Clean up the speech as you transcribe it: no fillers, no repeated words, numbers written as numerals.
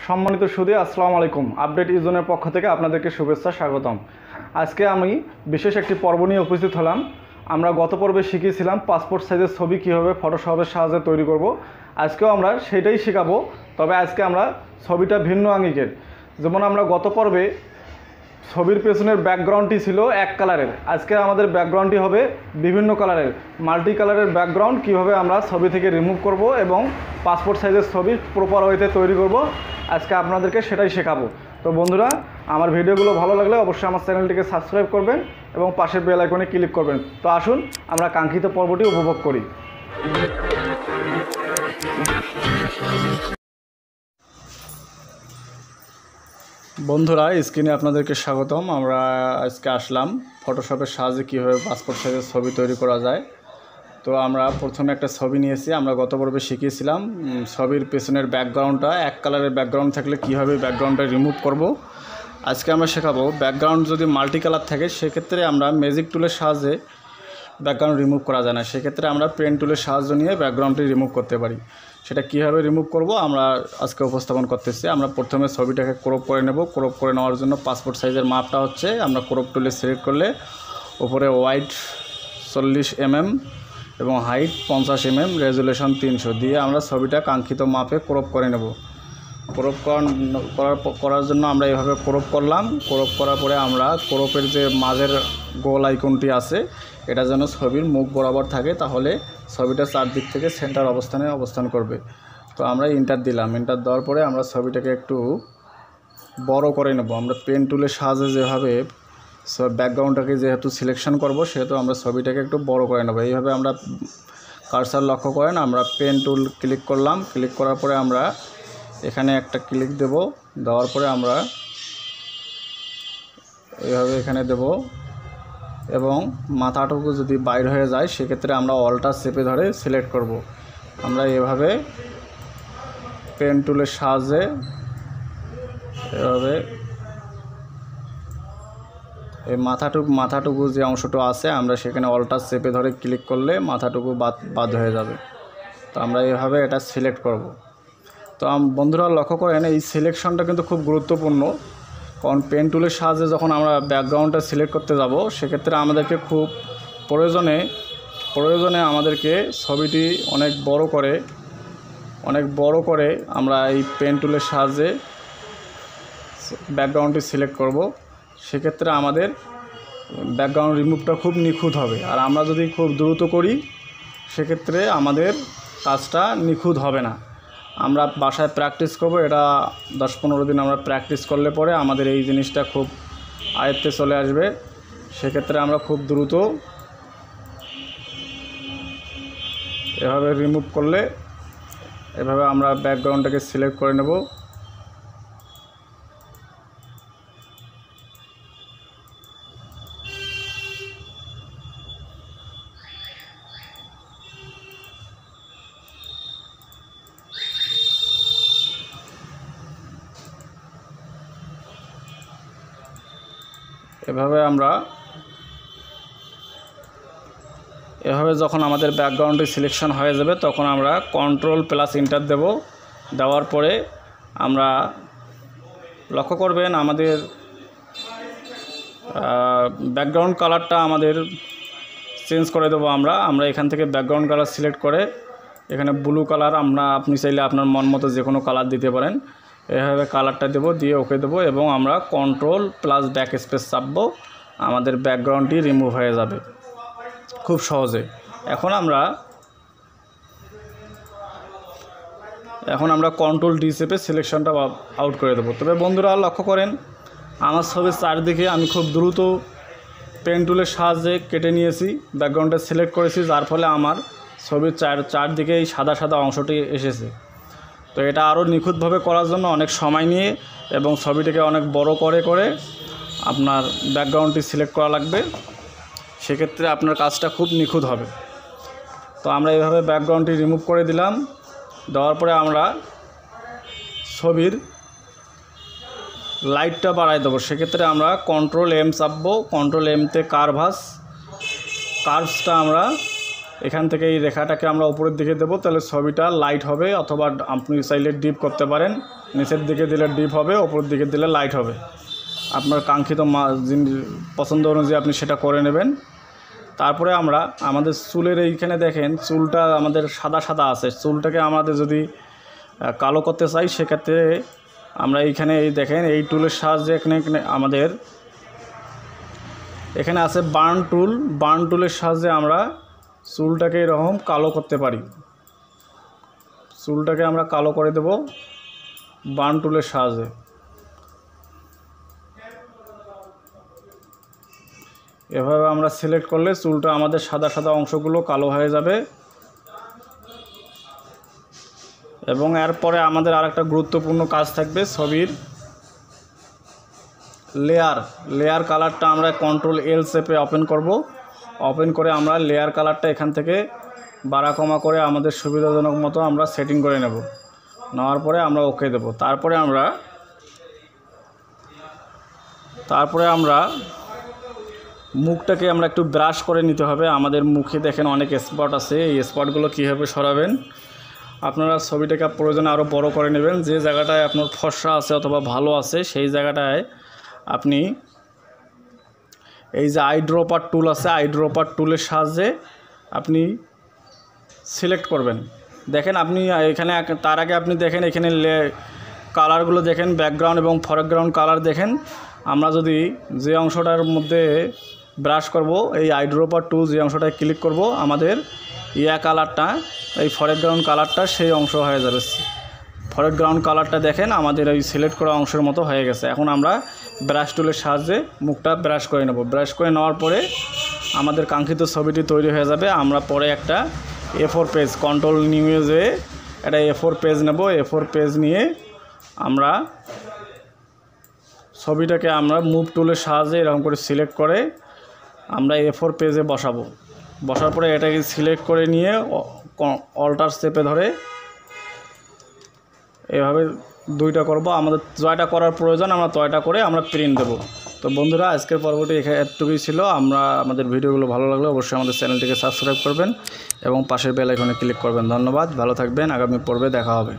সম্মানিত সুধী আসসালামু আলাইকুম। আপডেট ইজনের পক্ষ থেকে আপনাদেরকে শুভেচ্ছা স্বাগতম। আজকে আমি বিশেষ একটি পর্ব নিয়ে উপস্থিত হলাম। আমরা গত পর্বে শিখিয়েছিলাম পাসপোর্ট সাইজের ছবি কীভাবে ফটোশপের সাহায্যে তৈরি করব। আজকেও আমরা সেটাই শেখাবো, তবে আজকে আমরা ছবিটা ভিন্ন আঙ্গিকের। যেমন আমরা গত পর্বে ছবির পেছনের ব্যাকগ্রাউন্ডটি ছিল এক কালারের, আজকে আমাদের ব্যাকগ্রাউন্ডটি হবে বিভিন্ন কালারের, মাল্টি কালারের ব্যাকগ্রাউন্ড। কীভাবে আমরা ছবি থেকে রিমুভ করব এবং পাসপোর্ট সাইজের ছবি প্রপার ওয়েতে তৈরি করব, আজকে আপনাদেরকে সেটাই শেখাবো। তো বন্ধুরা, আমার ভিডিওগুলো ভালো লাগলে অবশ্যই আমার চ্যানেলটিকে সাবস্ক্রাইব করবেন এবং পাশের বেল আইকনে ক্লিক করবেন। তো আসুন আমরা কাঙ্ক্ষিত পর্বটি উপভোগ করি। বন্ধুরা, স্ক্রিনে আপনাদেরকে স্বাগতম। আমরা আজকে আসলাম ফটোশপের সাহায্যে কীভাবে পাসপোর্ট সাইজের ছবি তৈরি করা যায়। তো আমরা প্রথমে একটা ছবি নিয়েছি। আমরা গত পর্বে শিখিয়েছিলাম ছবির পেছনের ব্যাকগ্রাউন্ডটা এক কালারের ব্যাকগ্রাউন্ড থাকলে কীভাবে ব্যাকগ্রাউন্ডটা রিমুভ করব। আজকে আমরা শেখাবো ব্যাকগ্রাউন্ড যদি মাল্টি কালার থাকে সেক্ষেত্রে আমরা ম্যাজিক টুলের সাহায্যে ব্যাকগ্রাউন্ড রিমুভ করা যায় না, সেক্ষেত্রে আমরা পেন টুলের সাহায্য নিয়ে ব্যাকগ্রাউন্ডটি রিমুভ করতে পারি। সেটা কীভাবে রিমুভ করব আমরা আজকে উপস্থাপন করতেছি। আমরা প্রথমে ছবিটাকে ক্রপ করে নেব। ক্রপ করে নেওয়ার জন্য পাসপোর্ট সাইজের মাপটা হচ্ছে, আমরা ক্রপ টুলে সিলেক্ট করলে উপরে ওয়াইড 40 mm এবং হাইট 50 mm, রেজুলেশন 300 দিয়ে আমরা ছবিটা কাঙ্ক্ষিত মাপে ক্রপ করে নেব। ক্রপ করার জন্য আমরা এভাবে ক্রপ করলাম। ক্রপ করার পরে আমরা ক্রপের যে মাঝের গোল আইকনটি আছে এটা যেন ছবির মুখ বরাবর থাকে, তাহলে ছবিটা চারদিক থেকে সেন্টার অবস্থানে অবস্থান করবে। তো আমরা ইন্টার দিলাম। ইন্টার দেওয়ার পরে আমরা ছবিটাকে একটু বড় করে নেব। আমরা পেন টুলের সাহায্যে যেভাবে ব্যাকগ্রাউন্ডটাকে যেহেতু সিলেকশন করব সেহেতু আমরা ছবিটাকে একটু বড় করে নেব। এইভাবে আমরা কার্সার লক্ষ্য করেন, আমরা পেন টুল ক্লিক করলাম। ক্লিক করার পরে আমরা এখানে একটা ক্লিক দেব। দেওয়ার পরে আমরা এইভাবে এখানে দেব এবং মাথাটুকু যদি বাইর হয়ে যায় সেক্ষেত্রে আমরা অলটা চেপে ধরে সিলেক্ট করব। আমরা এভাবে পেন টুলের সাহায্যে এভাবে এই মাথাটুকু যে অংশটা আছে আমরা সেখানে অলটা চেপে ধরে ক্লিক করলে মাথাটুকু বাদ হয়ে যাবে। তো আমরা এভাবে এটা সিলেক্ট করব। তো বন্ধুরা লক্ষ্য করেন, এই সিলেকশনটা কিন্তু খুব গুরুত্বপূর্ণ, কারণ পেন টুলের সাহায্যে যখন আমরা ব্যাকগ্রাউন্ডটা সিলেক্ট করতে যাব সেক্ষেত্রে আমাদেরকে খুব প্রয়োজনে আমাদেরকে ছবিটি অনেক বড় করে আমরা এই পেন টুলের সাহায্যে ব্যাকগ্রাউন্ডটি সিলেক্ট করব। সেক্ষেত্রে আমাদের ব্যাকগ্রাউন্ড রিমুভটা খুব নিখুঁত হবে। আর আমরা যদি খুব দ্রুত করি সেক্ষেত্রে আমাদের কাজটা নিখুঁত হবে না। আমরা বাসায় প্র্যাকটিস করব, এটা 10-15 দিন আমরা প্র্যাকটিস করলে পরে আমাদের এই জিনিসটা খুব আয়ত্তে চলে আসবে। সেক্ষেত্রে আমরা খুব দ্রুত এভাবে রিমুভ করলে এভাবে আমরা ব্যাকগ্রাউন্ডটাকে সিলেক্ট করে নেব। এভাবে যখন আমাদের ব্যাকগ্রাউন্ডটি সিলেকশন হয়ে যাবে তখন আমরা Ctrl+Enter দেব। দেওয়ার পরে আমরা লক্ষ্য করবেন আমাদের ব্যাকগ্রাউন্ড কালারটা আমাদের চেঞ্জ করে দেবো। আমরা এখান থেকে ব্যাকগ্রাউন্ড কালার সিলেক্ট করে এখানে ব্লু কালার, আপনি চাইলে আপনার মন মতো যে কোনো কালার দিতে পারেন। এভাবে কালারটা দেব, দিয়ে ওকে দেবো এবং আমরা Ctrl+Backspace চাপবো। আমাদের ব্যাকগ্রাউন্ডটি রিমুভ হয়ে যাবে খুব সহজে। এখন আমরা Ctrl+D চেপে সিলেকশনটা আউট করে দেবো। তবে বন্ধুরা লক্ষ্য করেন, আমার ছবির চারদিকে আমি খুব দ্রুত পেন টুলের সাহায্যে কেটে নিয়েছি, ব্যাকগ্রাউন্ডটা সিলেক্ট করেছি, যার ফলে আমার ছবির চারদিকে এই সাদা অংশটি এসেছে। তো এটা আরও নিখুঁতভাবে করার জন্য অনেক সময় নিয়ে এবং ছবিটাকে অনেক বড় করে আপনার ব্যাকগ্রাউন্ডটি সিলেক্ট করা লাগবে। সেক্ষেত্রে আপনার কাজটা খুব নিখুঁত হবে। তো আমরা এইভাবে ব্যাকগ্রাউন্ডটি রিমুভ করে দিলাম। দেওয়ার পরে আমরা ছবির লাইটটা বাড়াই দেবো। সেক্ষেত্রে আমরা Ctrl+M চাপবো। Ctrl+M তে কার্ভসটা আমরা এখান থেকে এই রেখাটাকে আমরা উপরের দিকে দেবো, তাহলে ছবিটা লাইট হবে, অথবা আপনি চাইলে ডিপ করতে পারেন। নিচের দিকে দিলে ডিপ হবে, উপরের দিকে দিলে লাইট হবে। আপনার কাঙ্ক্ষিত পছন্দ অনুযায়ী আপনি সেটা করে নেবেন। তারপরে আমরা আমাদের চুলের এইখানে দেখেন চুলটা আমাদের সাদা সাদা আছে, চুলটাকে আমাদের যদি কালো করতে চাই সেক্ষেত্রে আমরা এইখানে এই দেখেন এই টুলের সাহায্যে এখানে আমাদের এখানে আছে বার্ন টুলের সাহায্যে আমরা চুলটাকে এরকম কালো করতে পারি। চুলটাকে আমরা কালো করে দেব বার্ন টুলের সাহায্যে। এভাবে আমরা সিলেক্ট করলে চুলটা আমাদের সাদা সাদা অংশগুলো কালো হয়ে যাবে। এবং এরপরে আমাদের আরেকটা গুরুত্বপূর্ণ কাজ থাকবে, ছবির লেয়ার কালারটা আমরা কন্ট্রোল এল চেপে ওপেন করব। ওপেন করে আমরা লেয়ার কালারটা এখান থেকে বাড়া কমা করে আমাদের সুবিধাজনক মতো আমরা সেটিং করে নেব। নেওয়ার পরে আমরা ওকে দেব। তারপরে আমরা মুখটাকে আমরা একটু ব্রাশ করে নিতে হবে। আমাদের মুখে দেখেন অনেক স্পট আছে, এই স্পটগুলো কীভাবে সরাবেন। আপনারা ছবিটাকে প্রয়োজনে আরও বড় করে নেবেন। যে জায়গাটায় আপনার ফর্সা আছে অথবা ভালো আছে সেই জায়গাটায় আপনি এই যে আইড্রপার টুল আছে, আইড্রপার টুলের সাহায্যে আপনি সিলেক্ট করবেন। দেখেন আপনি এখানে তার আগে আপনি দেখেন এখানে কালারগুলো দেখেন, ব্যাকগ্রাউন্ড এবং ফরগ্রাউন্ড কালার দেখেন। আমরা যদি যে অংশটার মধ্যে ব্রাশ করব, এই আইড্রপার টুল যে অংশটায় ক্লিক করব, আমাদের কালারটা এই ফরগ্রাউন্ড কালারটা সেই অংশ হয়ে যাবে। ফরগ্রাউন্ড কালারটা দেখেন আমাদের এই সিলেক্ট করা অংশের মতো হয়ে গেছে। এখন আমরা ব্রাশ টুলের সাহায্যে মুখটা ব্রাশ করে নেব। ব্রাশ করে নেওয়ার পরে আমাদের কাঙ্ক্ষিত ছবিটি তৈরি হয়ে যাবে। আমরা পরে একটা A4 পেজ কন্ট্রোল নিউজে একটা A4 পেজ নেব। A4 পেজ নিয়ে আমরা ছবিটাকে আমরা মুভ টুলের সাহায্যে এরকম করে সিলেক্ট করে আমরা A4 পেজে বসাবো। বসার পরে এটাকে সিলেক্ট করে নিয়ে অল্টার চেপে ধরে এভাবে দুইটা করব। আমাদের জয়টা করার প্রয়োজন, আমরা তয়টা করে আমরা প্রিন্ট দেব। তো বন্ধুরা, আজকের পর্বটি এতটুকুই ছিল। আমাদের ভিডিওগুলো ভালো লাগলে অবশ্যই আমাদের চ্যানেলটিকে সাবস্ক্রাইব করবেন এবং পাশের বেল আইকনে ক্লিক করবেন। ধন্যবাদ, ভালো থাকবেন। আগামী পর্বে দেখা হবে।